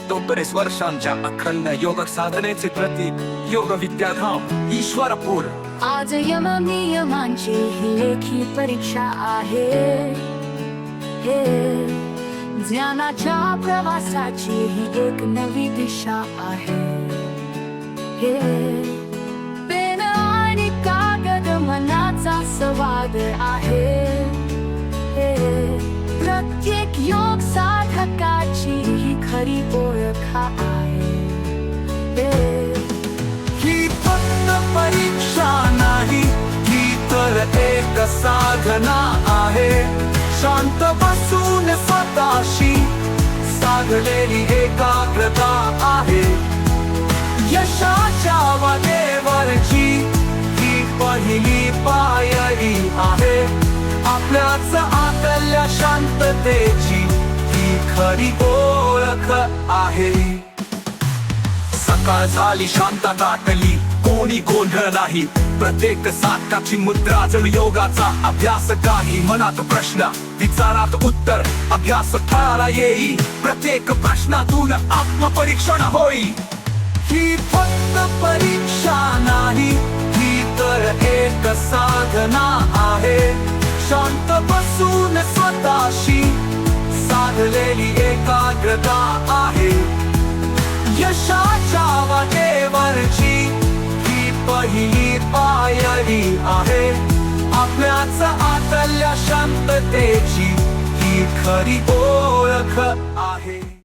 असतो बरेच वर्षांच्या अखंड योग साधनेचे प्रतीक योग विद्याधाम ईश्वरपूर. आज यम नियमांची ही लेखी परीक्षा आहे, हे ज्ञानाच्या प्रवासाची ही एक नवी दिशा आहे. हे पेन आणि कागद मनाचा संवाद आहे. हे प्रत्येक योग साधकाची ही खरी ओळख आहे. ही फक्त परीक्षा नाही, ही तर एक साधना आहे. शांत बसून स्वतःशी साधलेली एकाग्रता आहे. यशाच्या वाटेवरची ही पहिली पायरी आहे. आपल्याच आतल्या शांततेची ही खरी ओळख आहे. सकाळ झाली, शांतता दाटली, कोणी गोंधळ नाही. प्रत्येक साधकाची मुद्रा जण योगाचा अभ्यास काही. मनात प्रश्न, विचारात उत्तर, अभ्यास फळाला येई. प्रत्येक प्रश्नातून आत्मपरीक्षण होई. ही फक्त परीक्षा नाही, ही तर एक साधना आहे. शांत बसून स्वतःशी साधलेली एकाग्रता आहे. यशाच्या वाटेवरची ही पहिली पायरी आहे. आपल्याच आतल्या शांततेची ही खरी ओळख आहे.